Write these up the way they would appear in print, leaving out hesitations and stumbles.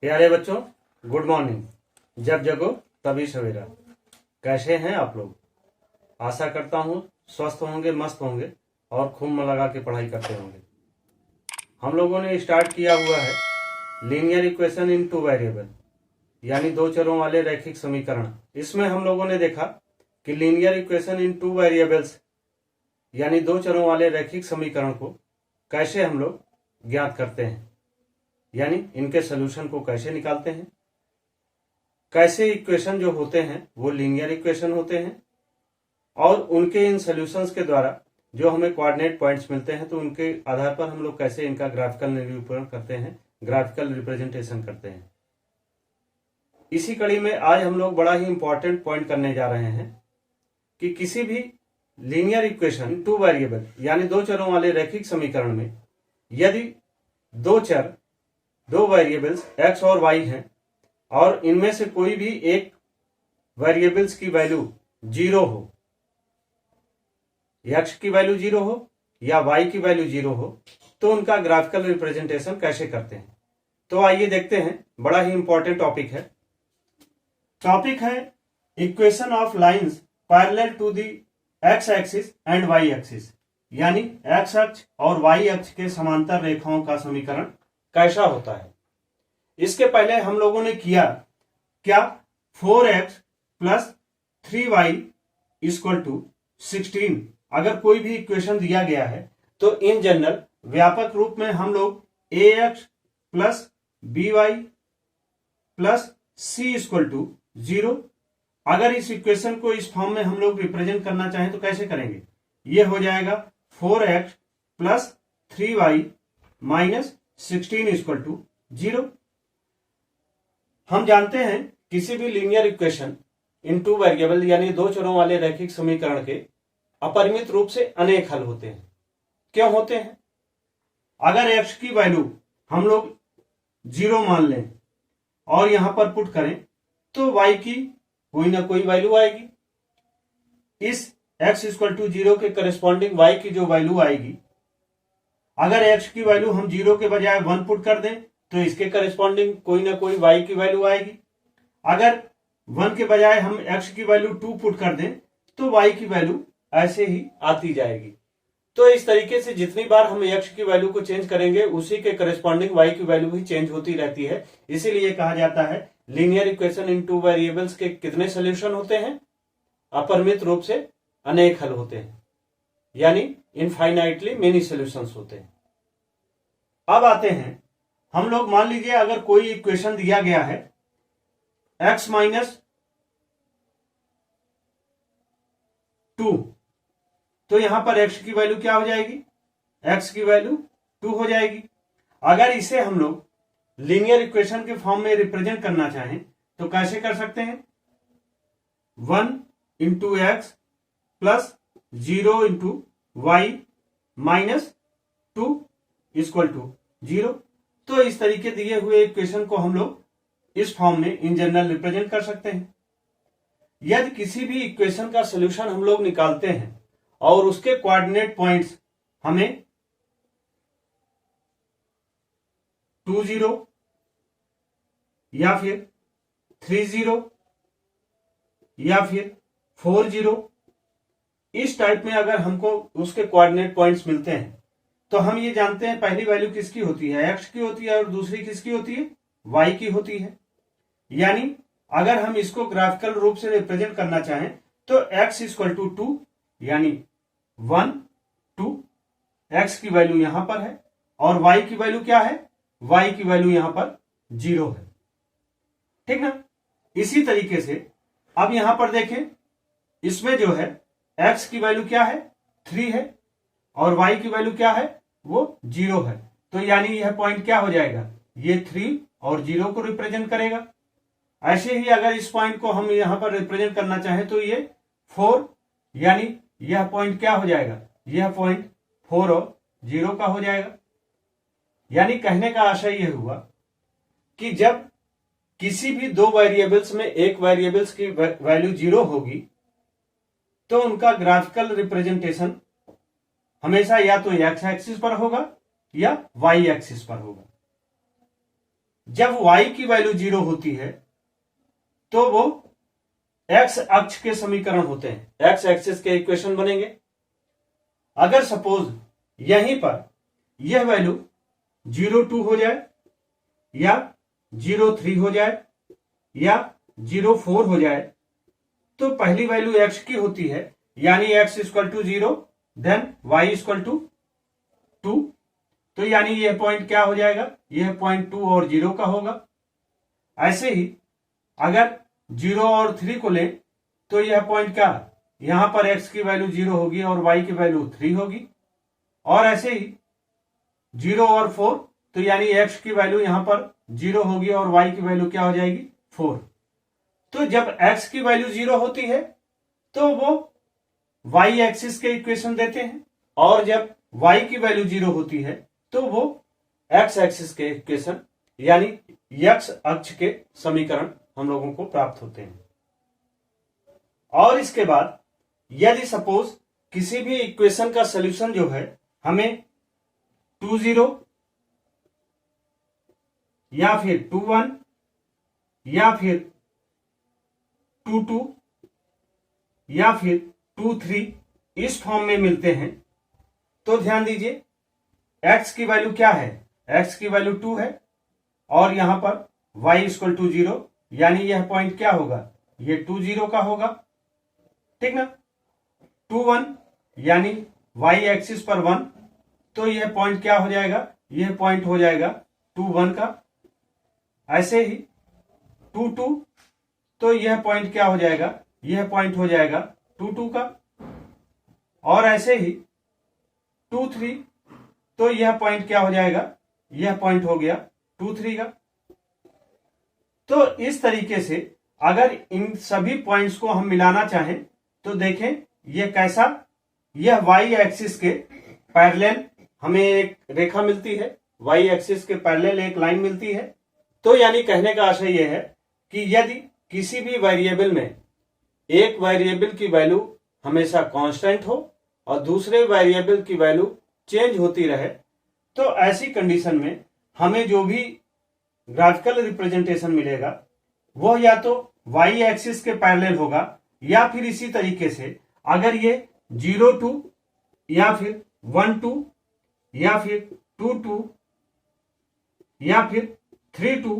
प्यारे बच्चों, good morning. जब जगो तभी सवेरा। कैसे हैं आप लोग? आशा करता हूं स्वस्थ होंगे, मस्त होंगे और खूब मन लगा के पढ़ाई करते होंगे। हम लोगों ने स्टार्ट किया हुआ है linear equation in two variable, यानी दो चरों वाले रैखिक समीकरण। इसमें हम लोगों ने देखा कि linear equation in two variables यानी दो चरों वाले रैखिक समीकरण को कैसे हम लोग ज्ञात करते हैं, यानी इनके सॉल्यूशन को कैसे निकालते हैं, कैसे इक्वेशन जो होते हैं वो लीनियर इक्वेशन होते हैं, और उनके इन सॉल्यूशंस के द्वारा जो हमें कोऑर्डिनेट पॉइंट्स मिलते हैं तो उनके आधार पर हम लोग कैसे इनका ग्राफिकल निरूपण करते हैं, ग्राफिकल रिप्रेजेंटेशन करते हैं। इसी कड़ी में आज हम लोग बड़ा ही इंपॉर्टेंट पॉइंट करने जा रहे हैं कि किसी भी लीनियर इक्वेशन टू वेरिएबल यानी दो चरों वाले रैखिक समीकरण में यदि दो वेरिएबल्स x और y हैं और इनमें से कोई भी एक वेरिएबल्स की वैल्यू जीरो हो, x की वैल्यू जीरो हो या y की वैल्यू जीरो हो, तो उनका ग्राफिकल रिप्रेजेंटेशन कैसे करते हैं। तो आइए देखते हैं, बड़ा ही इंपॉर्टेंट टॉपिक है। टॉपिक है equation of lines parallel to the x axis and y axis, यानी x अक्ष और y अक्ष के समांतर रेखाओं का समीकरण कैसा होता है। इसके पहले हम लोगों ने किया क्या, 4x plus 3y equal to 16 अगर कोई भी इक्वेशन दिया गया है तो इन जनरल व्यापक रूप में हम लोग ax plus by plus c equal to 0, अगर इस इक्वेशन को इस फॉर्म में हम लोग रिप्रेजेंट करना चाहें तो कैसे करेंगे। ये हो जाएगा 4x plus 3y minus 16 equal to 0। हम जानते हैं किसी भी linear equation in two variable यानी दो चरों वाले रैखिक समीकरण के अपरिमित रूप से अनेक हल होते हैं। क्यों होते हैं? अगर x की वैल्यू हम लोग 0 मान लें और यहां पर पुट करें तो y की कोई ना कोई वैल्यू आएगी। इस x इक्वल टू 0 के करस्पॉन्डिंग y की जो वैल्यू आएगी, अगर x की वैल्यू हम 0 के बजाय 1 पुट कर दें तो इसके करस्पॉन्डिंग कोई ना कोई y की वैल्यू आएगी। अगर 1 के बजाय हम x की वैल्यू 2 पुट कर दें तो y की वैल्यू ऐसे ही आती जाएगी। तो इस तरीके से जितनी बार हम x की वैल्यू को चेंज करेंगे उसी के करस्पॉन्डिंग y की वैल्यू भी चेंज होती रहती है। इसीलिए कहा जाता है linear equation in two variables के कितने सोल्यूशन होते हैं? अपरिमित रूप से अनेक हल होते हैं, यानी इनफाइनाइटली मेनी सॉल्यूशंस होते हैं। अब आते हैं, हम लोग मान लीजिए अगर कोई इक्वेशन दिया गया है x माइनस 2, तो यहां पर x की वैल्यू क्या हो जाएगी, x की वैल्यू 2 हो जाएगी। अगर इसे हम लोग लीनियर इक्वेशन के फॉर्म में रिप्रेजेंट करना चाहें तो कैसे कर सकते हैं, 1 into x plus 0 into y minus 2 equal to 0। तो इस तरीके दिए हुए इक्वेशन को हम लोग इस फॉर्म में इन जनरल रिप्रेजेंट कर सकते हैं। यदि किसी भी इक्वेशन का सॉल्यूशन हम लोग निकालते हैं और उसके कोऑर्डिनेट पॉइंट्स हमें 20 या फिर 30 या फिर 40 इस टाइप में अगर हमको उसके कोऑर्डिनेट पॉइंट्स मिलते हैं तो हम ये जानते हैं पहली वैल्यू किसकी होती है, x की होती है, और दूसरी किसकी होती है, y की होती है। यानी अगर हम इसको ग्राफिकल रूप से रिप्रेजेंट करना चाहें तो x इक्वल टू 2 यानी 1 2, x की वैल्यू यहां पर है और y की वैल्यू क्या है, y की वैल्यू यहां पर 0 है, ठीक ना। इसी तरीके से अब यहां पर देखें, इसमें जो है x की वैल्यू क्या है, 3 है और y की वैल्यू क्या है, वो 0 है। तो यानी यह पॉइंट क्या हो जाएगा, ये 3 और 0 को रिप्रेजेंट करेगा। ऐसे ही अगर इस पॉइंट को हम यहां पर रिप्रेजेंट करना चाहें तो ये 4, यानी यह पॉइंट क्या हो जाएगा, यह पॉइंट 4 और 0 का हो जाएगा। यानी कहने का आशय यह हुआ कि जब किसी भी दो वेरिएबल्स में एक वेरिएबल्स की वैल्यू 0 होगी तो उनका ग्राफिकल रिप्रेजेंटेशन हमेशा या तो x एक्सिस पर होगा या y एक्सिस पर होगा। जब y की वैल्यू 0 होती है तो वो x अक्ष के समीकरण होते हैं, x एक्सिस के इक्वेशन बनेंगे। अगर सपोज यहीं पर यह वैल्यू 0.2 हो जाए या 0.3 हो जाए या 0.4 हो जाए तो पहली वैल्यू x की होती है, यानी x equal to 0 then y equal to 2। तो यानी यह पॉइंट क्या हो जाएगा, यह पॉइंट 2 और 0 का होगा। ऐसे ही अगर 0 और 3 को ले तो यह पॉइंट क्या, यहां पर x की वैल्यू 0 होगी और y की वैल्यू 3 होगी। और ऐसे ही 0 और 4, तो यानी x की वैल्यू यहां पर 0 होगी और y की वैल्यू क्या हो जाएगी 4। तो जब x की वैल्यू 0 होती है तो वो y एक्सिस के इक्वेशन देते हैं, और जब y की वैल्यू 0 होती है तो वो x एक्सिस के इक्वेशन यानी x अक्ष के समीकरण हम लोगों को प्राप्त होते हैं। और इसके बाद यदि सपोज किसी भी इक्वेशन का सॉल्यूशन जो है हमें 2.0 या फिर 2.1 या फिर 2.2 या फिर 2.3 इस फॉर्म में मिलते हैं, तो ध्यान दीजिए x की वैल्यू क्या है, x की वैल्यू 2 है और यहां पर y इक्वल टू 0, यानी यह पॉइंट क्या होगा, ये 2.0 का होगा, ठीक ना। 2.1 यानी y एक्सिस पर 1, तो यह पॉइंट क्या हो जाएगा, यह पॉइंट हो जाएगा 2.1 का। ऐसे ही 2.2, तो यह पॉइंट क्या हो जाएगा, यह पॉइंट हो जाएगा 2.2 का। और ऐसे ही 2.3, तो यह पॉइंट क्या हो जाएगा, यह पॉइंट हो गया 2.3 का। तो इस तरीके से अगर इन सभी पॉइंट्स को हम मिलाना चाहें तो देखें यह कैसा, यह y एक्सिस के पैरेलल हमें एक रेखा मिलती है, y एक्सिस के पैरेलल एक लाइन मिलती है। तो यानी कहने का आशय यह है कि यदि किसी भी वेरिएबल में एक वेरिएबल की वैल्यू हमेशा कांस्टेंट हो और दूसरे वेरिएबल की वैल्यू चेंज होती रहे, तो ऐसी कंडीशन में हमें जो भी ग्राफिकल रिप्रेजेंटेशन मिलेगा वह या तो y एक्सिस के पैरेलल होगा, या फिर इसी तरीके से अगर ये 0.2 या फिर 1.2 या फिर 2.2 या फिर 3.2,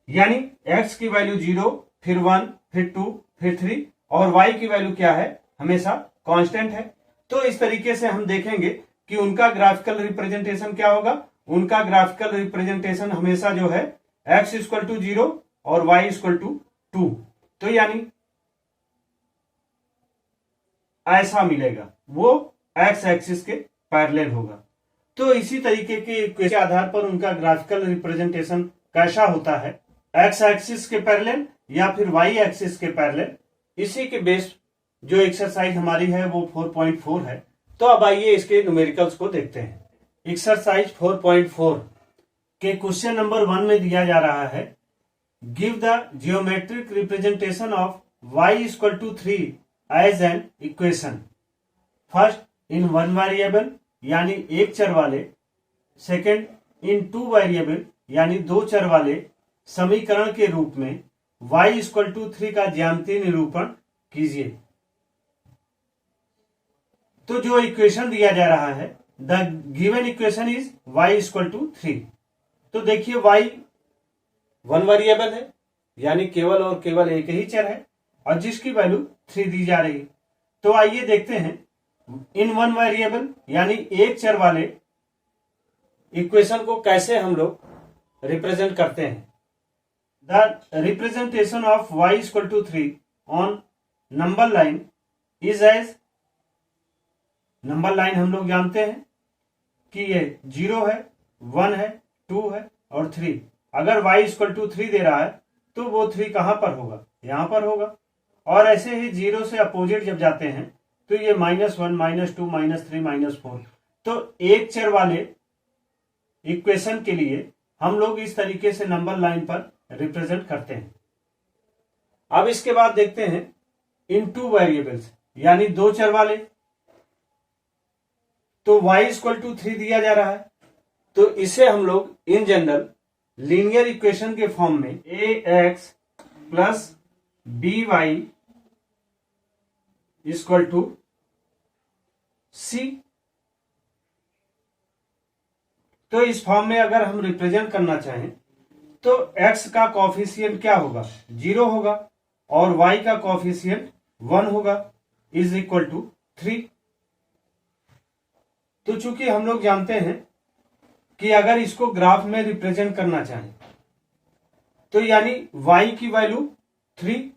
यानी x की वैल्यू 0 फिर 1 फिर 2 फिर 3 और y की वैल्यू क्या है, हमेशा कांस्टेंट है। तो इस तरीके से हम देखेंगे कि उनका ग्राफिकल रिप्रेजेंटेशन क्या होगा। उनका ग्राफिकल रिप्रेजेंटेशन हमेशा जो है x इक्वल टू 0 और y इक्वल टू 2, तो यानी ऐसा मिलेगा, वो x एक्सिस के पैरेलल होगा। तो इसी तरीके के आधार पर उनका ग्राफिकल रिप्रेजेंटेशन कैसा होता है, x एक्सिस के पैरेलल या फिर y एक्सिस के पैरेलल, इसी के बेस जो एक्सरसाइज हमारी है वो 4.4 है। तो अब आइए इसके न्यूमेरिकल्स को देखते हैं। एक्सरसाइज 4.4 के क्वेश्चन नंबर 1 में दिया जा रहा है, give the geometric representation of y equal to 3 as an equation. First in one variable यानी एक चर वाले, सेकेंड इन टू वेरिएबल यानी दो चर वाले समीकरण के रूप में y इक्वल टू 3 का ज्यामितीय निरूपण कीजिए। तो जो इक्वेशन दिया जा रहा है, the given equation is y equal to 3। तो देखिए y वन वेरिएबल है, यानी केवल और केवल एक ही चर है और जिसकी वैल्यू 3 दी जा रही है। तो आइए देखते हैं इन वन वेरिएबल यानी एक चर वाले इक्वेशन को कैसे हम लोग रिप्रेजेंट करते हैं। The representation of y equal to 3 on number line is as, number line हम लोग जानते हैं कि ये 0 है, 1 है, 2 है और 3। अगर y इक्वल टू 3 दे रहा है तो वो 3 कहां पर होगा, यहां पर होगा। और ऐसे ही 0 से अपोजिट जब जाते हैं तो ये -1, -2, -3, -4। तो एक चर वाले इक्वेशन के लिए हम लोग इस तरीके से नंबर लाइन पर रिप्रेजेंट करते हैं। अब इसके बाद देखते हैं इन टू वेरिएबल्स यानी दो चर वाले। तो y इक्वल टू 3 दिया जा रहा है, तो इसे हम लोग इन जनरल लीनियर इक्वेशन के फॉर्म में ax plus by equal to c। तो इस फॉर्म में अगर हम रिप्रेजेंट करना चाहें तो x का कॉफिशिएंट क्या होगा, 0 होगा, और y का कॉफिशिएंट 1 होगा, इज इक्वल टू 3। तो चूंकि हम लोग जानते हैं कि अगर इसको ग्राफ में रिप्रेजेंट करना चाहें तो यानी y की वैल्यू 3,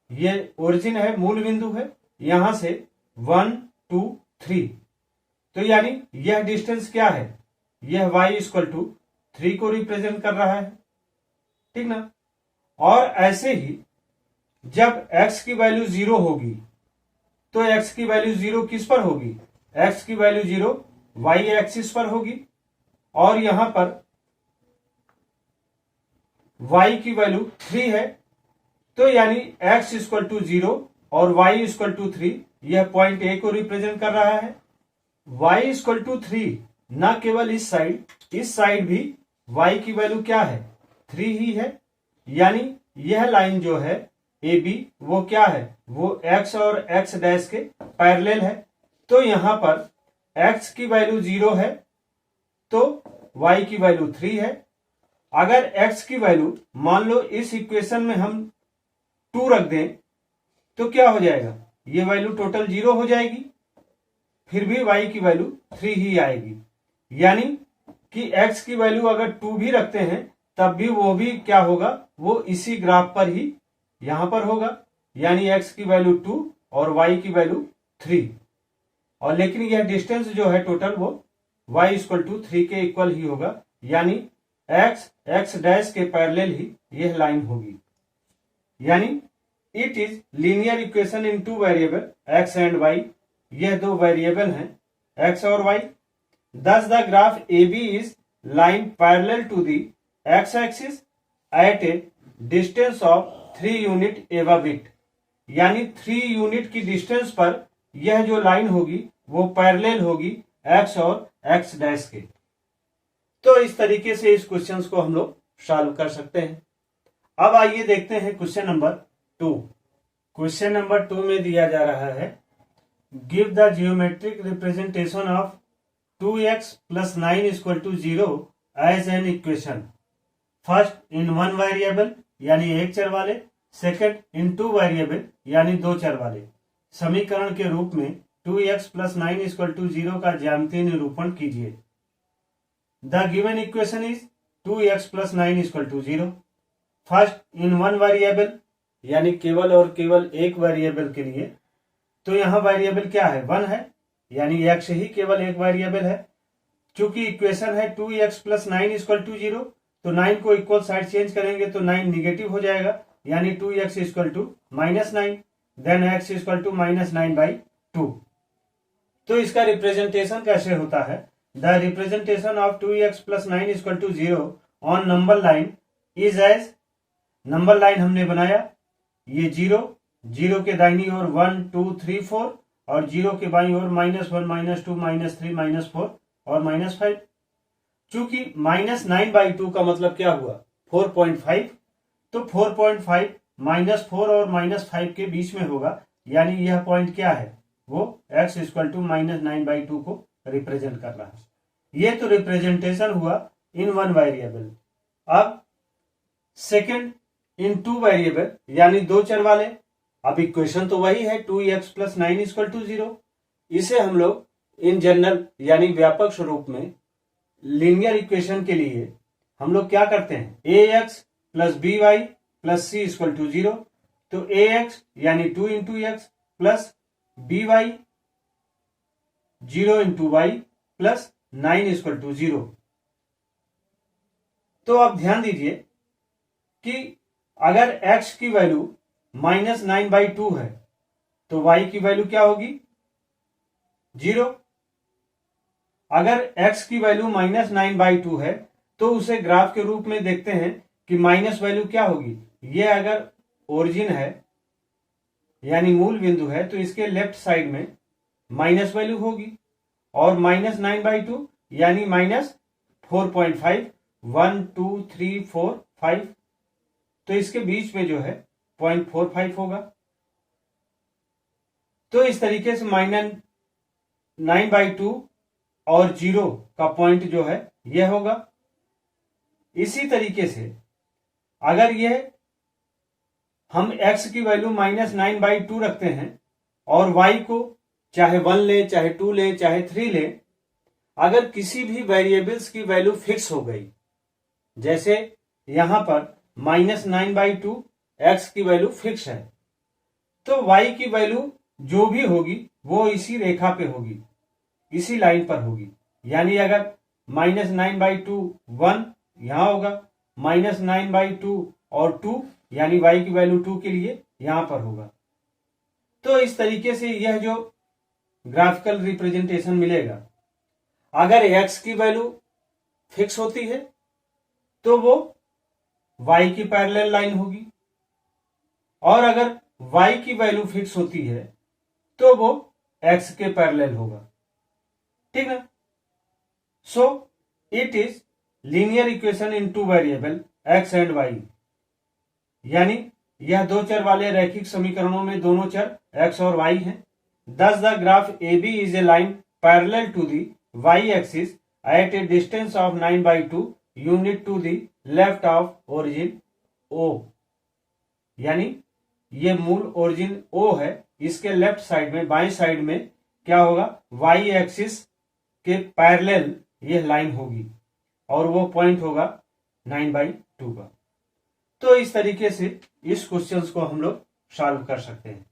ये ओरिजिन है, मूल बिंदु है, यहां से 1 2 3, तो यानी यह डिस्टेंस क्या है, यह y इक्वल टू 3 को रिप्रेजेंट कर रहा है, ठीक ना। और ऐसे ही जब x की वैल्यू 0 होगी तो x की वैल्यू 0 किस पर होगी, x की वैल्यू 0 y एक्सिस पर होगी, और यहां पर y की वैल्यू 3 है, तो यानी x इक्वल टू 0 और y इक्वल टू 3, यह पॉइंट A को रिप्रेजेंट कर रहा है। y इक्वल टू 3 न केवल इस साइड भी y की वैल्यू क्या है, 3 ही है, यानी यह लाइन जो है AB वो क्या है, वो x और x डैश के पैरेलल है। तो यहां पर x की वैल्यू 0 है तो y की वैल्यू 3 है। अगर x की वैल्यू मान लो इस इक्वेशन में हम 2 रख दें तो क्या हो जाएगा, ये वैल्यू टोटल 0 हो जाएगी, फिर भी y की वैल्यू 3 ही आएगी। यानी कि x की वैल्यू अगर 2 भी रखते हैं तब भी वो भी क्या होगा, वो इसी ग्राफ पर ही यहां पर होगा, यानी x की वैल्यू 2 और y की वैल्यू 3, और लेकिन यह डिस्टेंस जो है टोटल वो y इक्वल टू 3 के इक्वल ही होगा, यानी x डैश के पैरेलल ही यह लाइन होगी। यानी it is linear equation in 2 variable x and y, यह 2 वेरिएबल हैं x और y। Thus the graph AB is line parallel to the x-axis at a distance of 3 unit above it, यानी 3 unit की distance पर यह जो line होगी वो पैरेलल होगी x और x डैश के। तो इस तरीके से इस क्वेश्चन को हम लोग सॉल्व कर सकते हैं। अब आइए देखते हैं क्वेश्चन नंबर 2। क्वेश्चन नंबर 2 में दिया जा रहा है, give the geometric representation of 2x plus 9 equal to 0 as an equation, first in 1 variable यानी एक चर वाले, सेकंड इन 2 वेरिएबल यानी 2 चर वाले समीकरण के रूप में 2x plus 9 equal to 0 का ज्यामितीय निरूपण कीजिए। The given equation is 2x plus 9 equal to 0, first in 1 variable यानी केवल और केवल एक वेरिएबल के लिए, तो यहां वेरिएबल क्या है, 1 है, यानी x ही केवल एक वेरिएबल है। चूंकि इक्वेशन है 2x plus 9 इक्वल टू 0, तो 9 को इक्वल साइड चेंज करेंगे तो 9 निगेटिव हो जाएगा, यानी 2x equal to -9, then x equal to -9/2। तो इसका रिप्रेजेंटेशन कैसे होता है, the representation of 2x plus 9 equal to 0 on number line is as, number line हमने बनाया, ये 0 के दाहिनी ओर 1 2 3 4 और 0 के बाईं ओर -1 -2 -3 -4 और -5। चूंकि -9/2 का मतलब क्या हुआ, 4.5, तो 4.5 -4 और -5 के बीच में होगा, यानी यह पॉइंट क्या है, वो x इक्वल टू -9/2 को रिप्रेजेंट कर रहा है। ये तो रिप्रेजेंटेशन हुआ इन 1 वेरिएबल। अब सेकंड इन 2 वेरिएबल यानी 2 चर वाले, अब इक्वेशन तो वही है 2x plus 9 इक्वल टू 0, इसे हम लोग इन जनरल यानी व्यापक स्वरूप में लीनियर इक्वेशन के लिए हम लोग क्या करते हैं, ax plus by plus c equal to 0, तो ax यानी 2 into x plus by 0 into y plus 9 equal to 0। तो आप ध्यान दीजिए कि अगर x की वैल्यू -9/2 है तो y की वैल्यू क्या होगी, 0। अगर x की वैल्यू -9/2 है तो उसे ग्राफ के रूप में देखते हैं कि माइनस वैल्यू क्या होगी, ये अगर ओरिजिन है यानी मूल बिंदु है तो इसके लेफ्ट साइड में माइनस वैल्यू होगी, और -9/2 यानी -4.5, 1 2 3 4 5, तो इसके बीच में जो है 0.45 होगा। तो इस तरीके से -9/2 और 0 का पॉइंट जो है यह होगा। इसी तरीके से अगर यह हम x की वैल्यू -9/2 रखते हैं और y को चाहे 1 ले, चाहे 2 ले, चाहे 3 ले, अगर किसी भी वेरिएबल्स की वैल्यू फिक्स हो गई, जैसे यहां पर -9/2 x की वैल्यू फिक्स है, तो y की वैल्यू जो भी होगी वो इसी रेखा पे होगी, इसी लाइन पर होगी। यानी अगर -9/2 1 यहां होगा, -9/2 और 2 यानी y की वैल्यू 2 के लिए यहां पर होगा। तो इस तरीके से यह जो ग्राफिकल रिप्रेजेंटेशन मिलेगा, अगर x की वैल्यू फिक्स होती है तो वो y की पैरेलल लाइन होगी, और अगर y की वैल्यू फिक्स होती है तो वो x के पैरेलल होगा। ठीक है। So it is linear equation in two variable x and y, यानी यह दो चर वाले रैखिक समीकरणों में दोनों चर x और y हैं। Thus the graph AB is a line parallel to the y-axis at a distance of 9/2 unit to the left of origin O। यानी ये मूल ओरिजिन O है, इसके लेफ्ट साइड में, बाएं साइड में क्या होगा, y एक्सिस के पैरेलल यह लाइन होगी और वो पॉइंट होगा 9/2 का। तो इस तरीके से इस क्वेश्चंस को हम लोग सॉल्व कर सकते हैं।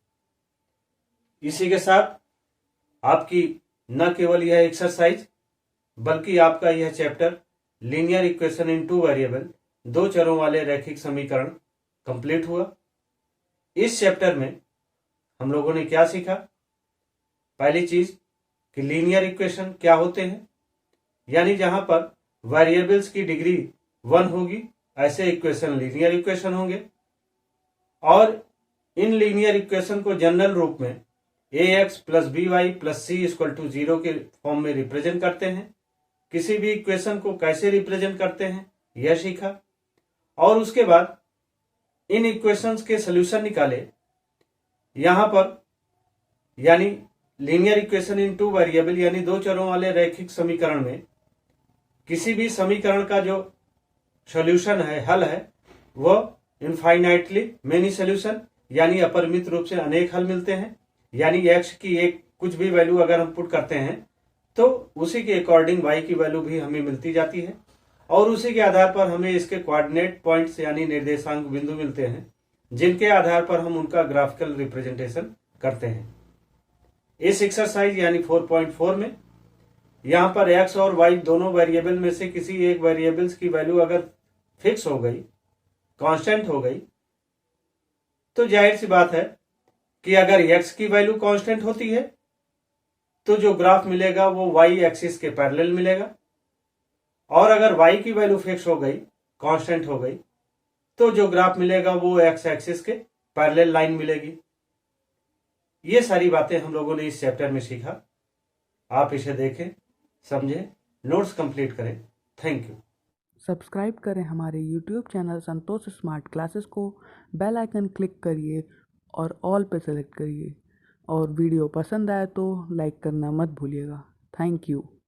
इसी के साथ आपकी न केवल यह एक्सरसाइज बल्कि आपका यह chapter linear equation in two variable, दो चरों वाले रैखिक समीकरण कंप्लीट हुआ। इस चैप्टर में हम लोगों ने क्या सीखा? पहली चीज कि लीनियर इक्वेशन क्या होते हैं, यानी जहां पर वेरिएबल्स की डिग्री 1 होगी ऐसे इक्वेशन लीनियर इक्वेशन होंगे। और इन लीनियर इक्वेशन को जनरल रूप में ax plus by plus c equal to 0 के फॉर्म में रिप्रेजेंट करते हैं। किसी भी इक्वेशन को कैसे रिप्रेजेंट करते हैं यह सीखा, और उसके बाद इन इक्वेशंस के सॉल्यूशन निकाले। यहां पर यानी linear equation in two variable यानी दो चरों वाले रैखिक समीकरण में किसी भी समीकरण का जो सॉल्यूशन है, हल है, वह इनफाइनाइटली मेनी सॉल्यूशन यानी अपरिमित रूप से अनेक हल मिलते हैं। यानी x की एक कुछ भी वैल्यू अगर हम पुट करते हैं तो उसी के अकॉर्डिंग y की वैल्यू भी हमें मिलती जाती है, और उसी के आधार पर हमें इसके कोऑर्डिनेट पॉइंट्स यानी निर्देशांक बिंदु मिलते हैं, जिनके आधार पर हम उनका ग्राफिकल रिप्रेजेंटेशन करते हैं। इस एक्सरसाइज यानी 4.4 में यहां पर x और y दोनों वेरिएबल में से किसी एक वेरिएबल्स की वैल्यू अगर फिक्स हो गई, कांस्टेंट हो गई, तो जाहिर सी बात है कि अगर x की वैल्यू कांस्टेंट होती है तो जो ग्राफ मिलेगा वो y एक्सिस के पैरेलल मिलेगा, और अगर y की वैल्यू फिक्स हो गई, कांस्टेंट हो गई, तो जो ग्राफ मिलेगा वो x एक्सिस के पैरेलल लाइन मिलेगी। ये सारी बातें हम लोगों ने इस चैप्टर में सीखा। आप इसे देखें, समझें, नोट्स कंप्लीट करें। Thank you. सब्सक्राइब करें हमारे YouTube चैनल संतोष स्मार्ट क्लासेस को, बेल आइकन क्लिक करिए और ऑल पे सेलेक्ट करिए, और वीडियो पसंद आए तो लाइक करना मत भूलिएगा। Thank you.